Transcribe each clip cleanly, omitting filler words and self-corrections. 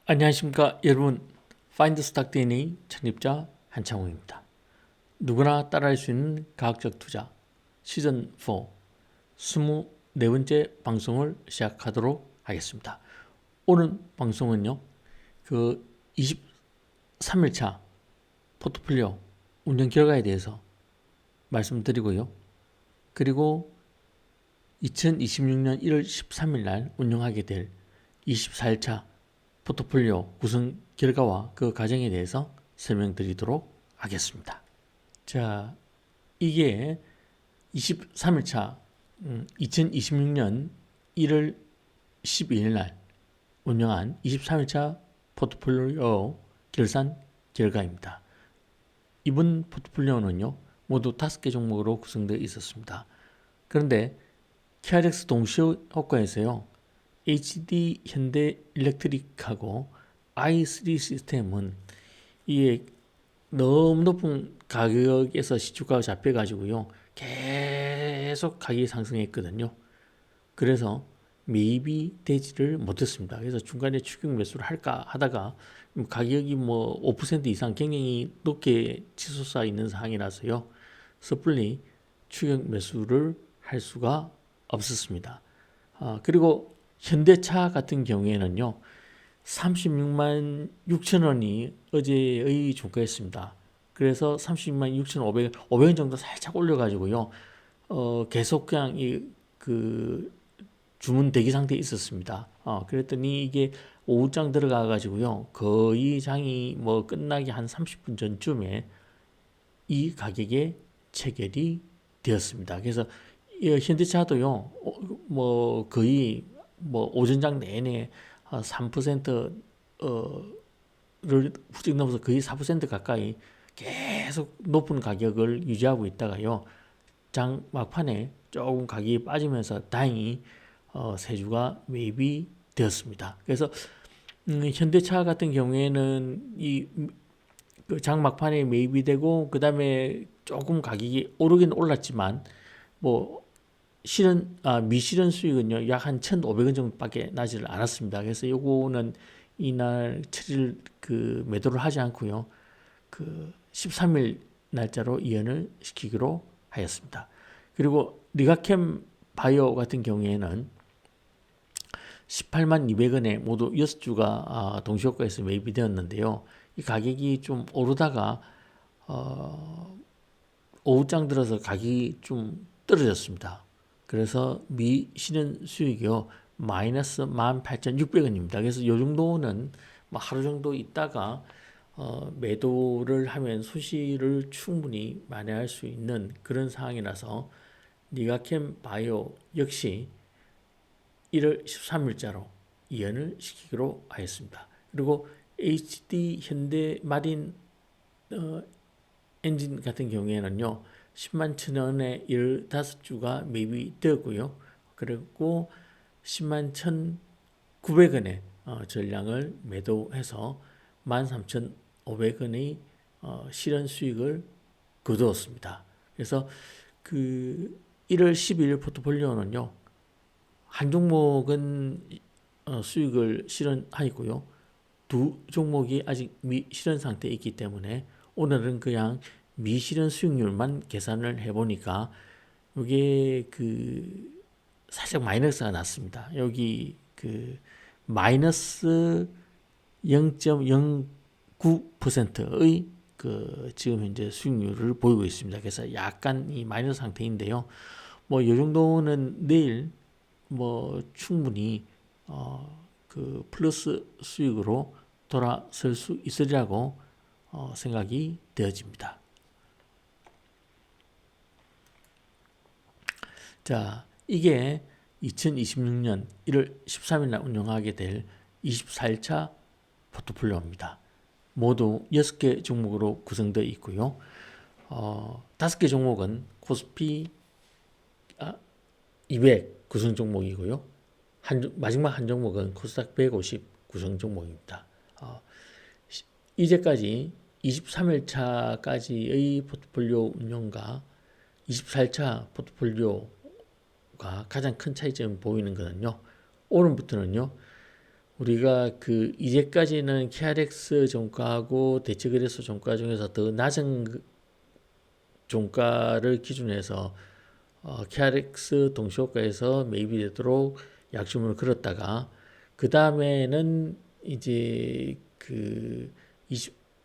안녕하십니까 여러분. 파인드 스탁 DNA 창립자 한창호입니다. 누구나 따라할 수 있는 과학적 투자 시즌 4 24번째 방송을 시작하도록 하겠습니다. 오늘 방송은요, 그 23일차 포트폴리오 운영 결과에 대해서 말씀드리고요. 그리고 2026년 1월 13일 날 운영하게 될 24일차 포트폴리오 구성 결과와 그 과정에 대해서 설명드리도록 하겠습니다. 자, 이게 23일차 2026년 1월 12일 날 운영한 23일차 포트폴리오 결산 결과입니다. 이번 포트폴리오는요, 모두 5개 종목으로 구성되어 있었습니다. 그런데 KRX 동시효과에서요, HD 현대 일렉트릭하고 i3 시스템은 이게 너무 높은 가격에서 시초가가 잡혀가지고요, 계속 가격이 상승했거든요. 그래서 매입이 되지를 못했습니다. 그래서 중간에 추격 매수를 할까 하다가 가격이 뭐 5% 이상 굉장히 높게 치솟아 있는 상황이라서요, 섣불리 추격 매수를 할 수가 없었습니다. 그리고 현대차 같은 경우에는요, 36만 6천 원이 어제의 종가였습니다. 그래서 36만 6천 500원 정도 살짝 올려가지고요, 계속 그냥 그 주문 대기 상태에 있었습니다. 그랬더니 이게 오후장 들어가가지고요, 거의 장이 뭐 끝나기 한 30분 전쯤에 이 가격에 체결이 되었습니다. 그래서 현대차도요, 뭐 거의 뭐 오전장 내내 3%를 훌쩍 넘어서 거의 4% 가까이 계속 높은 가격을 유지하고 있다가요, 장 막판에 조금 가격이 빠지면서 다행히 세주가 매입이 되었습니다. 그래서 현대차 같은 경우에는 장 막판에 매입이 되고, 그 다음에 조금 가격이 오르긴 올랐지만 뭐 미실현 수익은요, 약 한 1,500원 정도밖에 나지를 않았습니다. 그래서 요거는 이날 처리를 매도를 하지 않고요, 그 13일 날짜로 이연을 시키기로 하였습니다. 그리고 리가캠 바이오 같은 경우에는 18만 200원에 모두 6주가 동시효과에서 매입이 되었는데요. 이 가격이 좀 오르다가 오후장 들어서 가격이 좀 떨어졌습니다. 그래서 미실현 수익이요, 마이너스 18,600원입니다. 그래서 이 정도는 뭐 하루 정도 있다가 매도를 하면 손실을 충분히 만회할 수 있는 그런 상황이라서 니가캠 바이오 역시 1월 13일자로 이연을 시키기로 하였습니다. 그리고 HD 현대 마린 엔진 같은 경우에는요, 10만 천원에 15주가 매입이 되었고요. 그리고 10만 1,900원에 전량을 매도해서 13,500원의 실현 수익을 거두었습니다. 그래서 그 1월 12일 포트폴리오는요, 한 종목은 수익을 실현하였고요, 두 종목이 아직 미실현 상태에 있기 때문에 오늘은 그냥 미실현 수익률만 계산을 해보니까 이게 살짝 마이너스가 났습니다. 여기 마이너스 0.09%의 지금 현재 수익률을 보이고 있습니다. 그래서 약간 이 마이너스 상태인데요. 뭐 이 정도는 내일 뭐 충분히 플러스 수익으로 돌아설 수 있으리라고 생각이 되어집니다. 자, 이게 2026년 1월 13일 날 운영하게 될 24일차 포트폴리오입니다. 모두 6개 종목으로 구성되어 있고요. 5개 종목은 코스피 200 구성 종목이고요. 마지막 한 종목은 코스닥 150 구성 종목입니다. 이제까지 23일차까지의 포트폴리오 운영과 24일차 포트폴리오가 가장 큰 차이점을 보이는 것은요, 오늘부터는요, 우리가 그 이제까지는 KRX 종가하고 대체거래소 종가 중에서 더 낮은 종가를 기준해서 KRX 동시호가에서 매입이 되도록 약주문을 걸었다가 그 다음에는 이제 그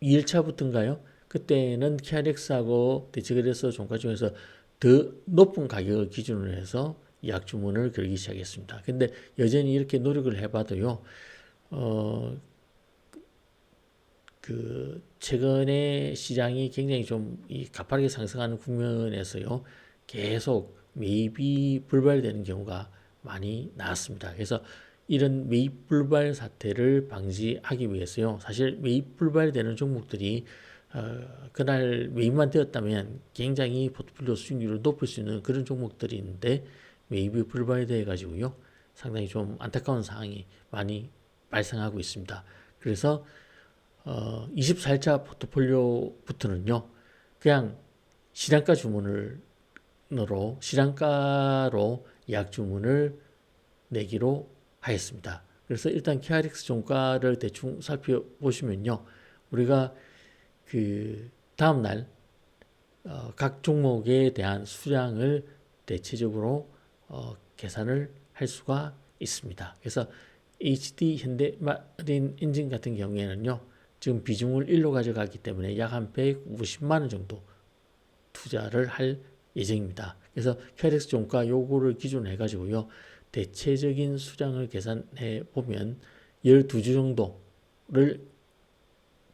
2일차부터인가요? 그때는 KRX하고 대체거래소 종가 중에서 더 높은 가격을 기준으로 해서 약주문을 걸기 시작했습니다. 근데 여전히 이렇게 노력을 해봐도요, 그 최근에 시장이 굉장히 좀 이 가파르게 상승하는 국면에서요, 계속 매입이 불발되는 경우가 많이 나왔습니다. 그래서 이런 매입 불발 사태를 방지하기 위해서요, 사실 매입 불발되는 종목들이 그날 매입만 되었다면 굉장히 포트폴리오 수익률을 높일 수 있는 그런 종목들이 있는데 매입이 불발돼 가지고요, 상당히 좀 안타까운 상황이 많이 발생하고 있습니다. 그래서 24일차 포트폴리오부터는요, 그냥 시량가 시량가로 예약 주문을 내기로 하였습니다. 그래서 일단 KRX 종가를 대충 살펴보시면요, 우리가 그 다음날 각 종목에 대한 수량을 대체적으로 계산을 할 수가 있습니다. 그래서 HD 현대마린 엔진 같은 경우에는요, 지금 비중을 1로 가져가기 때문에 약 한 150만 원 정도 투자를 할 예정입니다. 그래서 KRX 종가 요거를 기준으로 해가지고요, 대체적인 수량을 계산해 보면 12주 정도를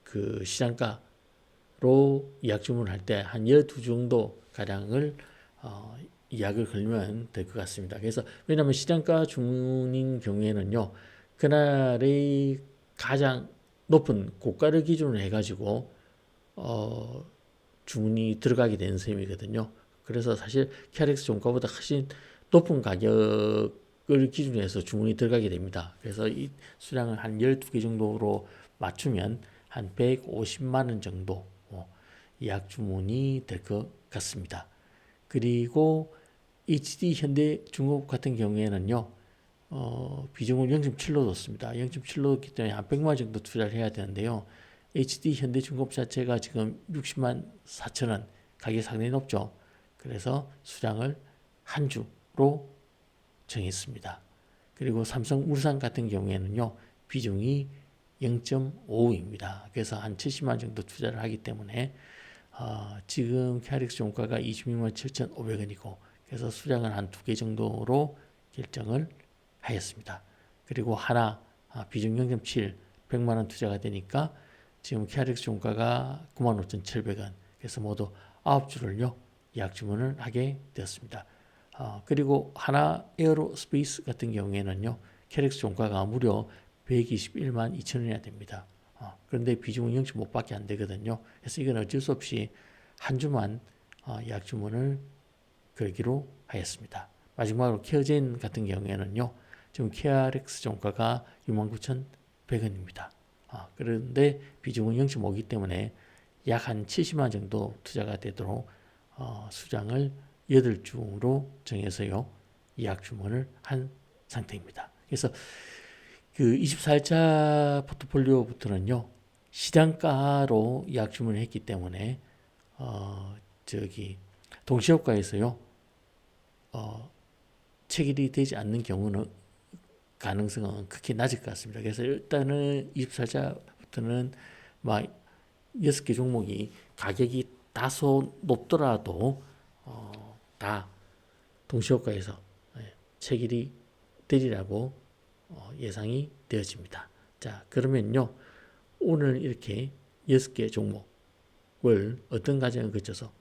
그 시장가로 예약 주문할 때 한 12주 정도 가량을 예약을 걸면 될 것 같습니다. 그래서 왜냐하면 시장가 주문인 경우에는요, 그날의 가장 높은 고가를 기준으로 해가지고 주문이 들어가게 되는 셈이거든요. 그래서 사실 KRX 종가보다 훨씬 높은 가격을 기준으로 해서 주문이 들어가게 됩니다. 그래서 이 수량을 한 12개 정도로 맞추면 한 150만 원 정도 예약 주문이 될 것 같습니다. 그리고 HD 현대중공업 같은 경우에는요, 비중을 0.7로 뒀습니다. 0.7로 뒀기 때문에 한 100만 원 정도 투자를 해야 되는데요. HD 현대중공업 자체가 지금 60만 4천 원, 가격이 상당히 높죠. 그래서 수량을 한 주로 정했습니다. 그리고 삼성물산 같은 경우에는요, 비중이 0.5입니다. 그래서 한 70만 원 정도 투자를 하기 때문에 지금 KRX 종가가 26만 7,500원이고 그래서 수량을 한 2개 정도로 결정을 하였습니다. 그리고 하나 비중 0.7 100만 원 투자가 되니까 지금 KRX 종가가 95,700원, 그래서 모두 9주를요 예약 주문을 하게 되었습니다. 그리고 하나 에어로스페이스 같은 경우에는요, KRX 종가가 무려 121만 2천원이나 됩니다. 그런데 비중은 0.5밖에 안 되거든요. 그래서 이건 어쩔 수 없이 한 주만 예약 주문을 걸기로 하였습니다. 마지막으로 케어젠 같은 경우에는요, 지금 KRX 종가가 69,100원입니다. 그런데 비중은 0.5이기 때문에 약 한 70만 정도 투자가 되도록 수량을 8주로 정해서요 예약 주문을 한 상태입니다. 그래서 그 24일차 포트폴리오부터는요, 시장가로 예약 주문을 했기 때문에 동시효과에서요 체결이 되지 않는 경우는 가능성은 극히 낮을 것 같습니다. 그래서 일단은 24일차부터는 막 6개 종목이 가격이 다소 높더라도 다 동시효과에서 체결이 되리라고 예상이 되어집니다. 자, 그러면요, 오늘 이렇게 6개 종목을 어떤 과정을 거쳐서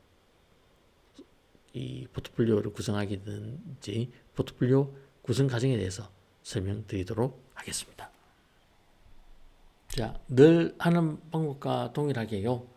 이 포트폴리오를 구성하게 되는지 포트폴리오 구성 과정에 대해서 설명드리도록 하겠습니다. 자, 늘 하는 방법과 동일하게요,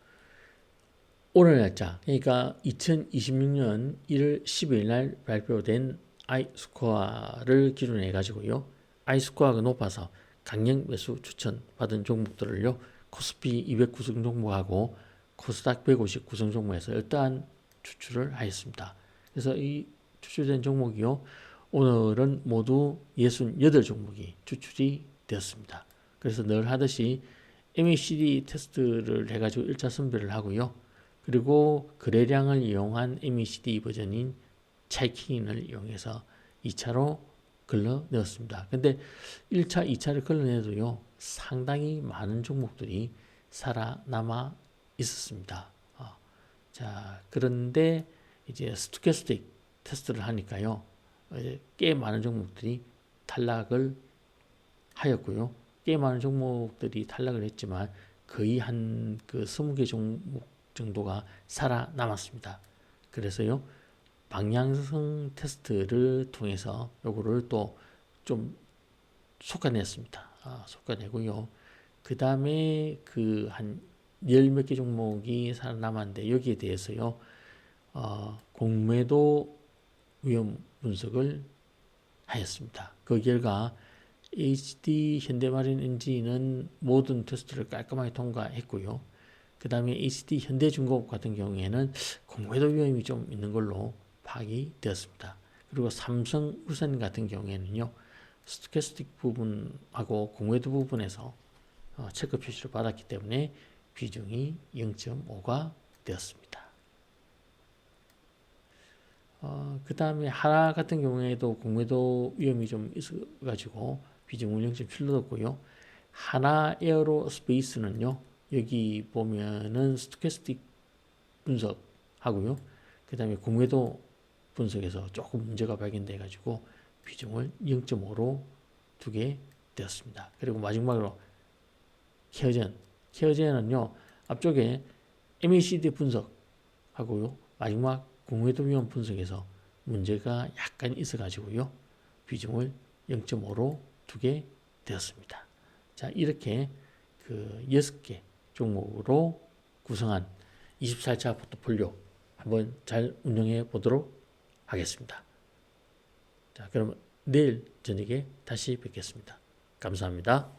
오늘 날짜, 그러니까 2026년 1월 10일 날 발표된 아이스코어를 기준으로 해가지고요, 아이스코어가 높아서 강력 매수 추천 받은 종목들을요, 코스피 200 구성 종목하고 코스닥 150 구성 종목에서 일단 추출을 하였습니다. 그래서 이 추출된 종목이요, 오늘은 모두 68종목이 추출이 되었습니다. 그래서 늘 하듯이 MACD 테스트를 해가지고 1차 선별을 하고요. 그리고 거래량을 이용한 MACD 버전인 차이킹을 이용해서 2차로 걸러내었습니다. 근데 1차, 2차를 걸러내도요, 상당히 많은 종목들이 살아남아 있었습니다. 자, 그런데 이제 스토캐스틱 테스트를 하니까요, 꽤 많은 종목들이 탈락을 하였고요. 꽤 많은 종목들이 탈락을 했지만 거의 한 그 20개 종목 정도가 살아남았습니다. 그래서요, 방향성 테스트를 통해서 요거를 또 좀 속아냈습니다. 속아내고요. 그 다음에 그 한 열 몇 개 종목이 살아남았는데 여기에 대해서요, 공매도 위험 분석을 하였습니다. 그 결과 HD 현대마린 엔진은 모든 테스트를 깔끔하게 통과했고요. 그 다음에 HD 현대중공업 같은 경우에는 공매도 위험이 좀 있는 걸로 파악이 되었습니다. 그리고 삼성물산 같은 경우에는요, 스토캐스틱 부분하고 공매도 부분에서 체크 표시를 받았기 때문에 비중이 0.5가 되었습니다. 그 다음에 하나 같은 경우에도 공매도 위험이 좀 있어가지고 비중을 0.7로 뒀고요. 하나 에어로스페이스는요, 여기 보면은 스토캐스틱 분석하고요. 그 다음에 공매도 분석에서 조금 문제가 발견돼 가지고 비중을 0.5로 두게 되었습니다. 그리고 마지막으로 케어젠은요, 앞쪽에 MACD 분석하고요, 마지막 공매도 위험 분석에서 문제가 약간 있어 가지고요, 비중을 0.5로 두게 되었습니다. 자, 이렇게 그 6개 종목으로 구성한 24차 포트폴리오 한번 잘 운영해 보도록 하겠습니다. 자, 그럼 내일 저녁에 다시 뵙겠습니다. 감사합니다.